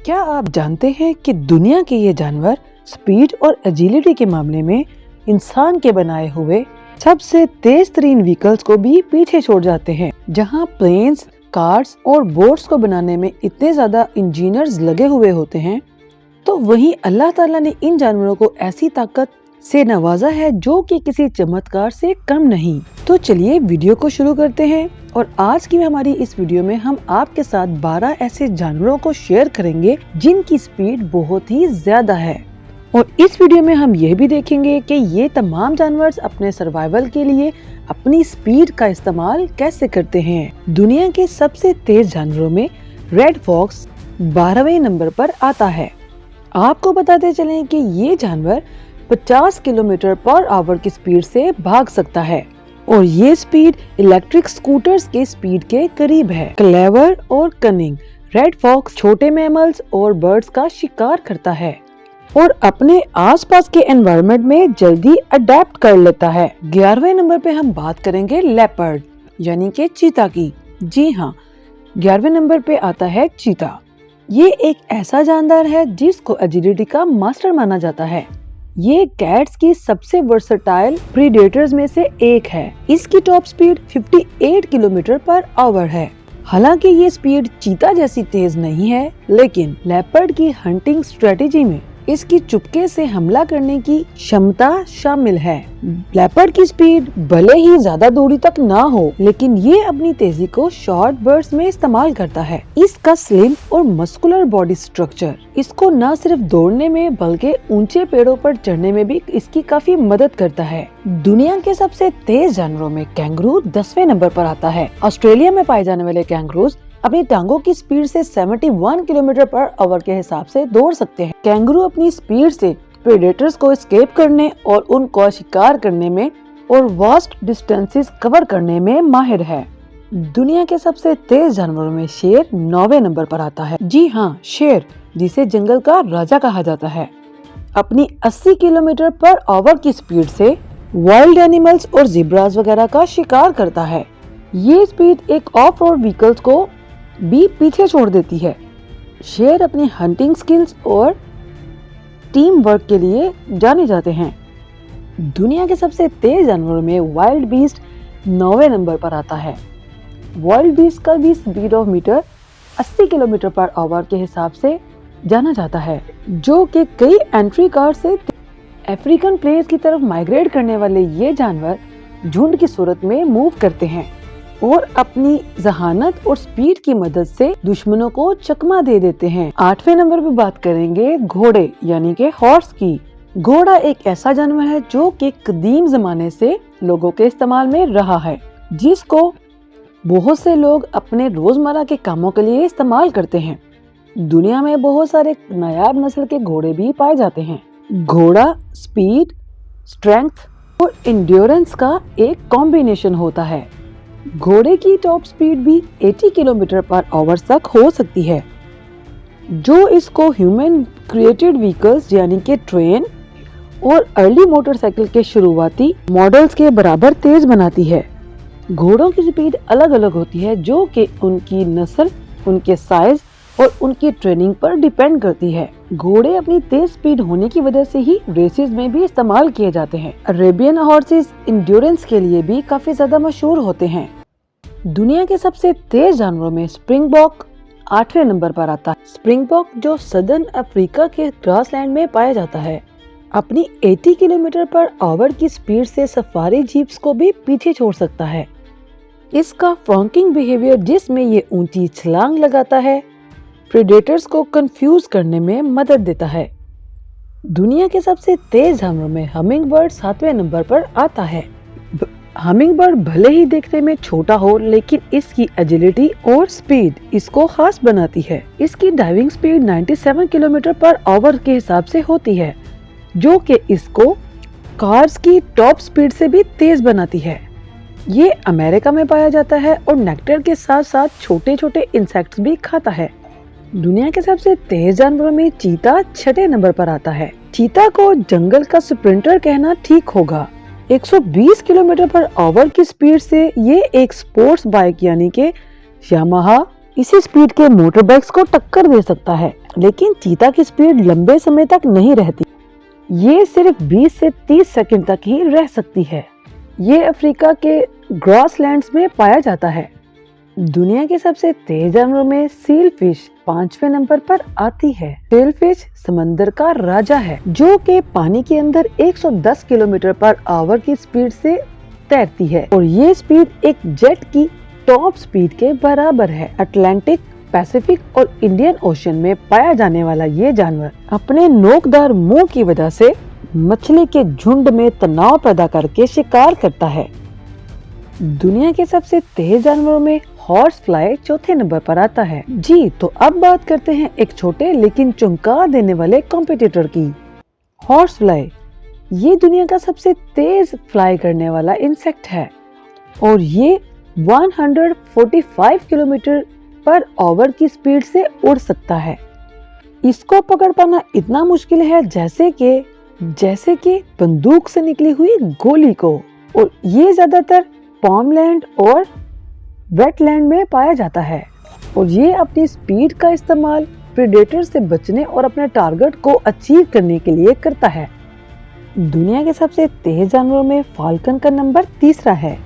क्या आप जानते हैं कि दुनिया के ये जानवर स्पीड और एजिलिटी के मामले में इंसान के बनाए हुए सबसे तेज तरीन व्हीकल्स को भी पीछे छोड़ जाते हैं। जहां प्लेन्स, कार्स और बोट्स को बनाने में इतने ज्यादा इंजीनियर्स लगे हुए होते हैं, तो वहीं अल्लाह ताला ने इन जानवरों को ऐसी ताकत से नवाजा है जो कि किसी चमत्कार से कम नहीं। तो चलिए वीडियो को शुरू करते हैं और आज की हमारी इस वीडियो में हम आपके साथ 12 ऐसे जानवरों को शेयर करेंगे जिनकी स्पीड बहुत ही ज्यादा है। और इस वीडियो में हम यह भी देखेंगे कि ये तमाम जानवर अपने सर्वाइवल के लिए अपनी स्पीड का इस्तेमाल कैसे करते हैं। दुनिया के सबसे तेज जानवरों में रेड फॉक्स 12वें नंबर पर आता है। आपको बताते चलें कि ये जानवर 50 किलोमीटर पर आवर की स्पीड से भाग सकता है और ये स्पीड इलेक्ट्रिक स्कूटर्स के स्पीड के करीब है। क्लेवर और कनिंग, रेड फॉक्स छोटे मैमल्स और बर्ड्स का शिकार करता है और अपने आसपास के एनवायरनमेंट में जल्दी अडेप्ट कर लेता है। 11वें नंबर पे हम बात करेंगे लेपर्ड यानी कि चीता की। जी हाँ, 11वें नंबर पे आता है चीता। ये एक ऐसा जानदार है जिसको एजिलिटी का मास्टर माना जाता है। ये कैट्स की सबसे वर्सटाइल प्रीडेटर्स में से एक है। इसकी top speed 58 kilometre per our है। हालांकि ये स्पीड चीता जैसी तेज नहीं है, लेकिन लेपर्ड की हंटिंग स्ट्रेटेजी में इसकी चुपके से हमला करने की क्षमता शामिल है। लेपर्ड की स्पीड भले ही ज्यादा दूरी तक ना हो, लेकिन ये अपनी तेजी को शॉर्ट बर्स्ट में इस्तेमाल करता है। इसका स्लिम और मस्कुलर बॉडी स्ट्रक्चर इसको न सिर्फ दौड़ने में बल्कि ऊंचे पेड़ों पर चढ़ने में भी इसकी काफी मदद करता है। दुनिया के सबसे तेज जानवरों में कैंगरू 10वें नंबर पर आता है। ऑस्ट्रेलिया में पाए जाने वाले कैंगरूज अपनी टांगों की स्पीड से 71 किलोमीटर पर आवर के हिसाब से दौड़ सकते हैं। कैंगरू अपनी स्पीड से प्रेडेटर्स को एस्केप करने और उनको शिकार करने में और वास्ट डिस्टेंसेस कवर करने में माहिर है। दुनिया के सबसे तेज जानवरों में शेर 9वें नंबर पर आता है। जी हाँ, शेर जिसे जंगल का राजा कहा जाता है, अपनी 80 किलोमीटर पर आवर की स्पीड से वाइल्ड एनिमल्स और ज़ेब्रास वगैरह का शिकार करता है। ये स्पीड एक ऑफ रोड व्हीकल्स को भी पीछे छोड़ देती है। शेर अपनी हंटिंग स्किल्स और टीम वर्क के लिए जाने जाते हैं। दुनिया के सबसे तेज जानवरों में वाइल्ड बीस्ट 9वें नंबर पर आता है। वाइल्ड बीस्ट का भी speed of metre 80 kilometre per hour के हिसाब से जाना जाता है, जो कि कई एंट्री कार से अफ्रीकन प्लेस की तरफ माइग्रेट करने वाले ये जानवर झुंड की सूरत में मूव करते हैं और अपनी जहानत और स्पीड की मदद से दुश्मनों को चकमा दे देते हैं। 8वें नंबर पे बात करेंगे घोड़े यानी के हॉर्स की। घोड़ा एक ऐसा जानवर है जो कि कदीम जमाने से लोगों के इस्तेमाल में रहा है, जिसको बहुत से लोग अपने रोजमर्रा के कामों के लिए इस्तेमाल करते हैं। दुनिया में बहुत सारे नायाब नस्ल के घोड़े भी पाए जाते हैं। घोड़ा स्पीड, स्ट्रेंथ और इंड्योरेंस का एक कॉम्बिनेशन होता है। घोड़े की टॉप स्पीड भी 80 किलोमीटर पर आवर तक हो सकती है, जो इसको ह्यूमन क्रिएटेड व्हीकल्स यानी कि ट्रेन और अर्ली मोटरसाइकिल के शुरुआती मॉडल्स के बराबर तेज बनाती है। घोड़ों की स्पीड अलग अलग होती है, जो कि उनकी नस्ल, उनके साइज और उनकी ट्रेनिंग पर डिपेंड करती है। घोड़े अपनी तेज स्पीड होने की वजह से ही रेसेस में भी इस्तेमाल किए जाते हैं। अरेबियन हॉर्सेस इंड्योरेंस के लिए भी काफी ज्यादा मशहूर होते हैं। दुनिया के सबसे तेज जानवरों में स्प्रिंगबॉक 8वें नंबर पर आता है। स्प्रिंगबॉक जो सदर्न अफ्रीका के ग्रासलैंड में पाया जाता है, अपनी 80 किलोमीटर पर आवर की स्पीड से सफारी जीप्स को भी पीछे छोड़ सकता है। इसका फ्रॉन्किंग बिहेवियर, जिसमें ये ऊंची छलांग लगाता है, प्रेडेटर्स को कंफ्यूज करने में मदद देता है। दुनिया के सबसे तेज जानवरों में हमिंग बर्ड 7वें नंबर पर आता है। हमिंग बर्ड भले ही देखने में छोटा हो, लेकिन इसकी एजिलिटी और स्पीड इसको खास बनाती है। इसकी diving speed 97 kilometre per hour के हिसाब से होती है, जो कि इसको कार्स की टॉप स्पीड से भी तेज बनाती है। ये अमेरिका में पाया जाता है और नेक्टर के साथ साथ छोटे छोटे इंसेक्ट्स भी खाता है। दुनिया के सबसे तेज जानवरों में चीता 6ठे नंबर पर आता है। चीता को जंगल का स्प्रिंटर कहना ठीक होगा। 120 किलोमीटर पर आवर की स्पीड से ये एक स्पोर्ट्स बाइक यानी के यामाहा इसी स्पीड के मोटर बाइक्स को टक्कर दे सकता है, लेकिन चीता की स्पीड लंबे समय तक नहीं रहती। ये सिर्फ 20 से 30 सेकंड तक ही रह सकती है। ये अफ्रीका के ग्रासलैंड्स में पाया जाता है। दुनिया के सबसे तेज जानवरों में सील फिश 5वें नंबर पर आती है। सील फिश समंदर का राजा है, जो कि पानी के अंदर 110 किलोमीटर पर आवर की स्पीड से तैरती है और ये स्पीड एक जेट की टॉप स्पीड के बराबर है। अटलांटिक, पैसिफिक और इंडियन ओशन में पाया जाने वाला ये जानवर अपने नोकदार मुंह की वजह से मछली के झुंड में तनाव पैदा करके शिकार करता है। दुनिया के सबसे तेज जानवरों में हॉर्स फ्लाई चौथे नंबर पर आता है। जी तो अब बात करते हैं एक छोटे लेकिन चौंका देने वाले कॉम्पिटिटर की। हॉर्स फ्लाई ये दुनिया का सबसे तेज फ्लाई करने वाला इंसेक्ट है और ये 145 किलोमीटर पर आवर की स्पीड से उड़ सकता है। इसको पकड़ पाना इतना मुश्किल है जैसे कि बंदूक से निकली हुई गोली को, और ये ज्यादातर पामलैंड और वेटलैंड में पाया जाता है और ये अपनी स्पीड का इस्तेमाल प्रेडेटर से बचने और अपने टारगेट को अचीव करने के लिए करता है। दुनिया के सबसे तेज जानवरों में फाल्कन का नंबर 3 है।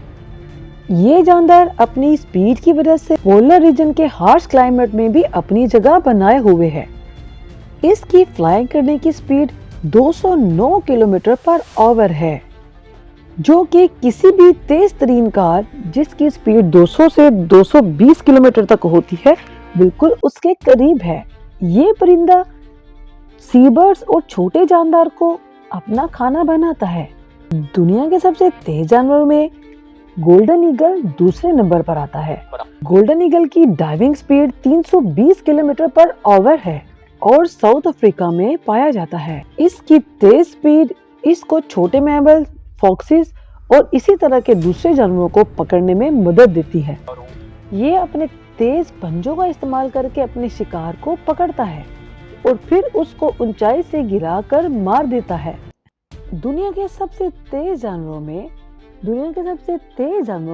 ये जानवर अपनी स्पीड की वजह से पोलर रीजन के हार्श क्लाइमेट में भी अपनी जगह बनाए हुए है। इसकी फ्लाइंग करने की स्पीड 209 किलोमीटर पर आवर है, जो कि किसी भी तेज तरीन कार जिसकी स्पीड 200 से 220 किलोमीटर तक होती है बिल्कुल उसके करीब है। ये परिंदा सीबर्ड्स और छोटे जानदार को अपना खाना बनाता है। दुनिया के सबसे तेज जानवरों में गोल्डन ईगल दूसरे नंबर पर आता है। गोल्डन ईगल की diving speed 320 kilometre per our है और साउथ अफ्रीका में पाया जाता है। इसकी तेज स्पीड इसको छोटे मैमल, फॉक्सिस और इसी तरह के दूसरे जानवरों को पकड़ने में मदद देती है। ये अपने तेज पंजों का इस्तेमाल करके अपने शिकार को पकड़ता है और फिर उसको ऊंचाई से गिराकर मार देता है। दुनिया के सबसे तेज जानवरों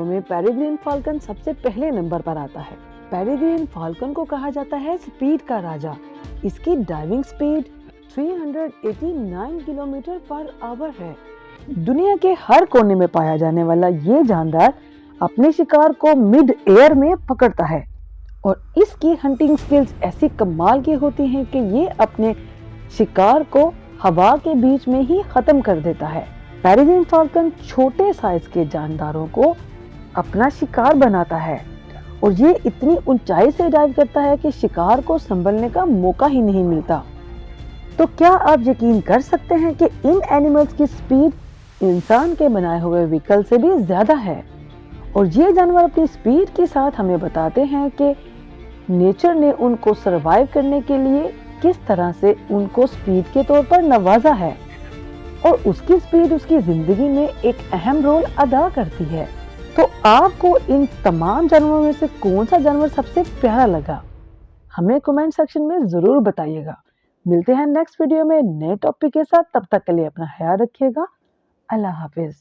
में पेरिग्रीन फाल्कन सबसे पहले नंबर पर आता है। पेरिग्रीन फाल्कन को कहा जाता है स्पीड का राजा। इसकी diving speed 389 kilometre per our है। दुनिया के हर कोने में पाया जाने वाला ये जानदार अपने शिकार को मिड एयर में पकड़ता है और इसकी हंटिंग स्किल्स ऐसी कमाल की होती हैं कि ये अपने शिकार को हवा के बीच में ही खत्म कर देता है। पेरिग्रीन फाल्कन छोटे साइज के जानदारों को अपना शिकार बनाता है और ये इतनी ऊंचाई से डाइव करता है कि शिकार को संभलने का मौका ही नहीं मिलता। तो क्या आप यकीन कर सकते हैं कि इन एनिमल्स की स्पीड इंसान के बनाए हुए व्हीकल से भी ज्यादा है और ये जानवर अपनी स्पीड के साथ हमें बताते हैं कि नेचर ने उनको सरवाइव करने के लिए किस तरह से उनको स्पीड के तौर पर नवाजा है और उसकी स्पीड उसकी जिंदगी में एक अहम रोल अदा करती है। तो आपको इन तमाम जानवरों में से कौन सा जानवर सबसे प्यारा लगा, हमें कमेंट सेक्शन में जरूर बताइएगा। मिलते हैं नेक्स्ट वीडियो में नए टॉपिक के साथ, तब तक के लिए अपना ख्याल रखिएगा। अल्लाह हाफिज।